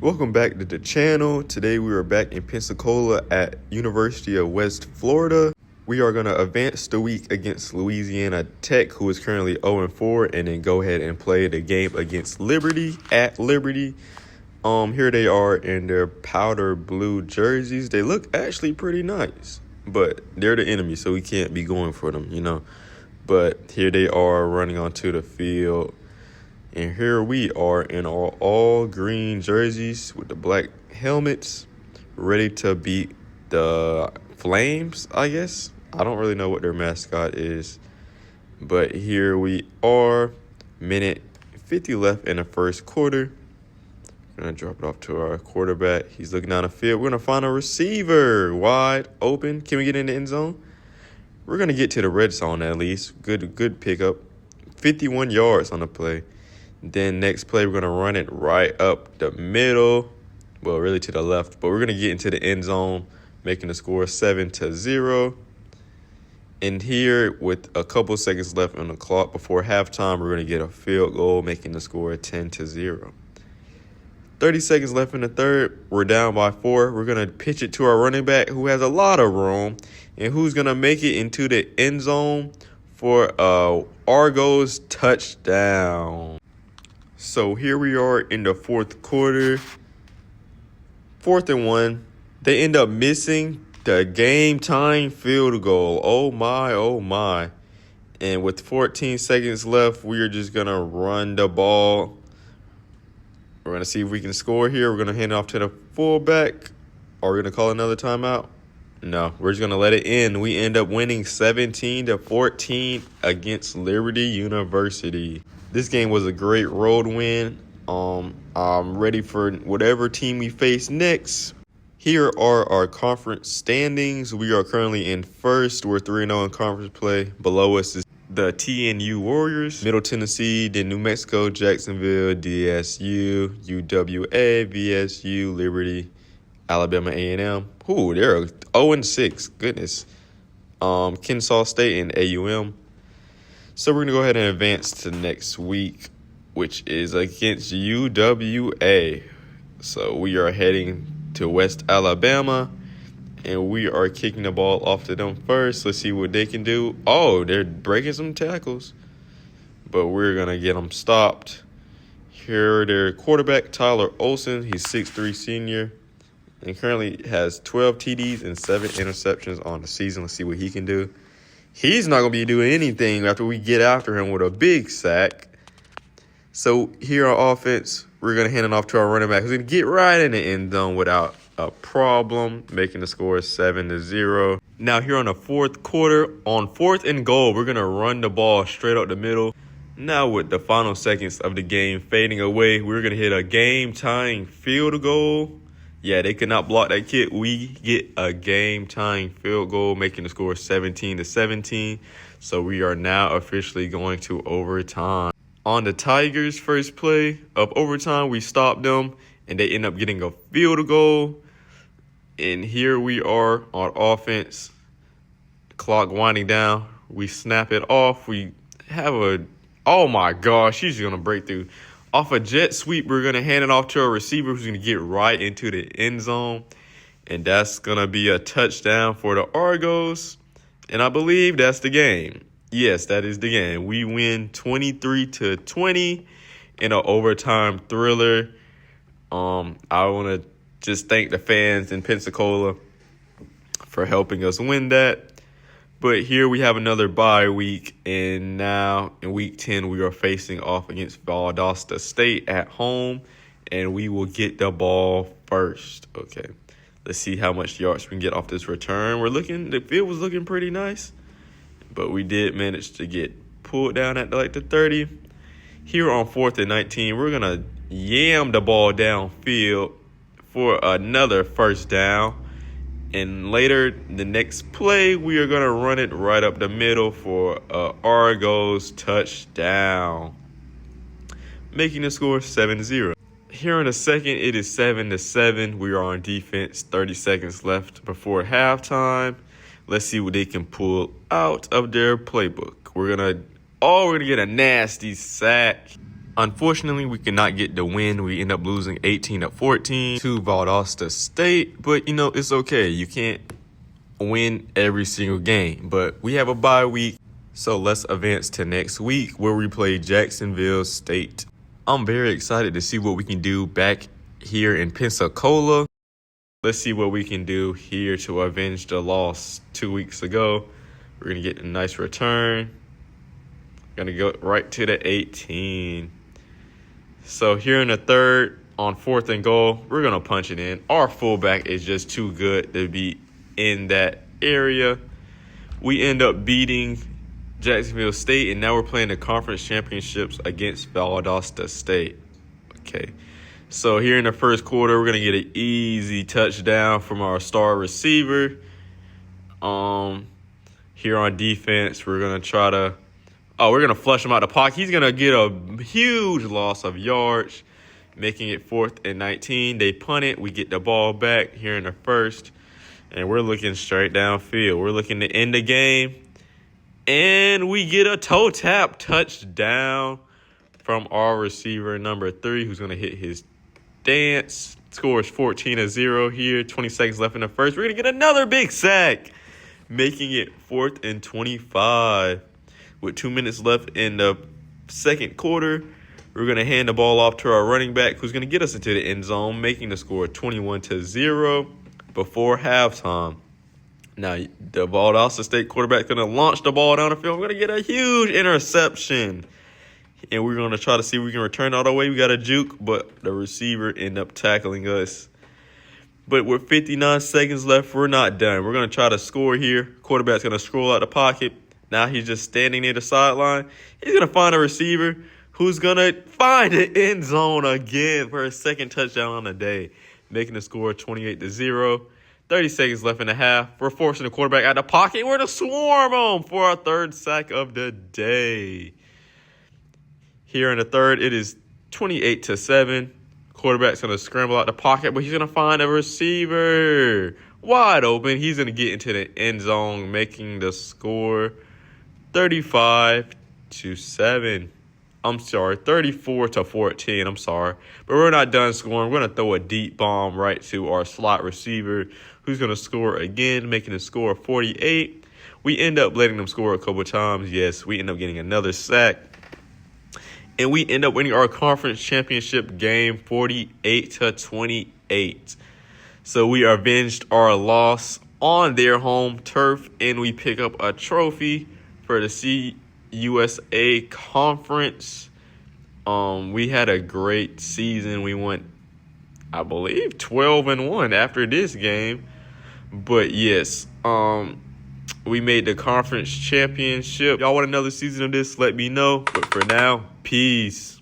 Welcome back to the channel. Today we are back in Pensacola at University of West Florida. We are going to advance the week against Louisiana Tech, who is currently 0-4, and then go ahead and play the game against Liberty at Liberty. Here they are in their powder blue jerseys. They look actually pretty nice, but they're the enemy, so we can't be going for them, But here they are running onto the field. And here we are in our all green jerseys with the black helmets, ready to beat the Flames, I guess. I don't really know what their mascot is. But here we are, minute 50 left in the first quarter. We're going to drop it off to our quarterback. He's looking down the field. We're going to find a receiver wide open. Can we get in the end zone? We're going to get to the red zone at least. Good pickup. 51 yards on the play. Then next play, we're going to run it right up the middle. Well, really to the left. But we're going to get into the end zone, making the score 7-0. And here, with a couple seconds left on the clock before halftime, we're going to get a field goal, making the score 10-0. 30 seconds left in the third. We're down by 4. We're going to pitch it to our running back, who has a lot of room, and who's going to make it into the end zone for Argo's touchdown. So here we are in the fourth quarter, 4th and 1. They end up missing the game-tying field goal. Oh, my. And with 14 seconds left, we are just going to run the ball. We're going to see if we can score here. We're going to hand it off to the fullback. Are we going to call another timeout? No, we're just going to let it in. We end up winning 17-14 against Liberty University. This game was a great road win. I'm ready for whatever team we face next. Here are our conference standings. We are currently in first. We're 3-0 in conference play. Below us is the TNU Warriors, Middle Tennessee, then New Mexico, Jacksonville, DSU, UWA, VSU, Liberty, Alabama A&M. Ooh, they're 0-6. Goodness. Kennesaw State and AUM. So we're going to go ahead and advance to next week, which is against UWA. So we are heading to West Alabama, and we are kicking the ball off to them first. Let's see what they can do. Oh, they're breaking some tackles, but we're going to get them stopped. Here, their quarterback, Tyler Olsen. He's 6'3", senior, and currently has 12 TDs and 7 interceptions on the season. Let's see what he can do. He's not going to be doing anything after we get after him with a big sack. So here on offense, we're going to hand it off to our running back, who's going to get right in the end zone without a problem, making the score 7-0. Now here on the fourth quarter, on 4th and goal, we're going to run the ball straight up the middle. Now with the final seconds of the game fading away, we're going to hit a game-tying field goal. Yeah, they could not block that kick. We get a game-tying field goal, making the score 17-17. So we are now officially going to overtime. On the Tigers' first play of overtime, we stopped them, and they end up getting a field goal. And here we are on offense. Clock winding down. We snap it off. We have oh my gosh, she's going to break through. Off a jet sweep, we're going to hand it off to a receiver who's going to get right into the end zone. And that's going to be a touchdown for the Argos. And I believe that's the game. Yes, that is the game. We win 23-20 in an overtime thriller. I want to just thank the fans in Pensacola for helping us win that. But here we have another bye week, and now in week 10 we are facing off against Valdosta State at home, and we will get the ball first. Okay, let's see how much yards we can get off this return. The field was looking pretty nice, but we did manage to get pulled down at the 30. Here on 4th and 19, we're going to yam the ball downfield for another first down. And later, the next play, we are going to run it right up the middle for Argos touchdown, making the score 7-0. Here in a second, it is 7-7. We are on defense, 30 seconds left before halftime. Let's see what they can pull out of their playbook. We're gonna get a nasty sack. Unfortunately, we could not get the win. We end up losing 18-14 to Valdosta State. But, you know, it's okay. You can't win every single game. But we have a bye week. So let's advance to next week where we play Jacksonville State. I'm very excited to see what we can do back here in Pensacola. Let's see what we can do here to avenge the loss 2 weeks ago. We're going to get a nice return. Going to go right to the 18. So here in the third, on 4th and goal, we're going to punch it in. Our fullback is just too good to be in that area. We end up beating Jacksonville State, and now we're playing the conference championships against Valdosta State. Okay, so here in the first quarter, we're going to get an easy touchdown from our star receiver. Here on defense, we're going to try to we're going to flush him out the pocket. He's going to get a huge loss of yards, making it 4th and 19. They punt it. We get the ball back here in the first, and we're looking straight downfield. We're looking to end the game. And we get a toe tap touchdown from our receiver, number 3, who's going to hit his dance. Scores 14-0 here. 20 seconds left in the first. We're going to get another big sack, making it 4th and 25. With 2 minutes left in the second quarter, we're going to hand the ball off to our running back, who's going to get us into the end zone, making the score 21-0 before halftime. Now, the Valdosta State quarterback going to launch the ball down the field. We're going to get a huge interception. And we're going to try to see if we can return all the way. We got a juke, but the receiver ended up tackling us. But with 59 seconds left, we're not done. We're going to try to score here. Quarterback's going to scroll out the pocket. Now he's just standing near the sideline. He's going to find a receiver who's going to find the end zone again for his second touchdown on the day, making the score 28-0. 30 seconds left in the half. We're forcing the quarterback out of the pocket. We're going to swarm him for our third sack of the day. Here in the third, it is 28-7. Quarterback's going to scramble out the pocket, but he's going to find a receiver wide open. He's going to get into the end zone, making the score 35-7. I'm sorry, 34-14. I'm sorry. But we're not done scoring. We're going to throw a deep bomb right to our slot receiver, who's going to score again, making the score 48. We end up letting them score a couple times. Yes, we end up getting another sack. And we end up winning our conference championship game 48-28. So we avenged our loss on their home turf, and we pick up a trophy for the CUSA conference. We had a great season. We went, I believe, 12-1 after this game. But yes, we made the conference championship. Y'all want another season of this? Let me know. But for now, peace.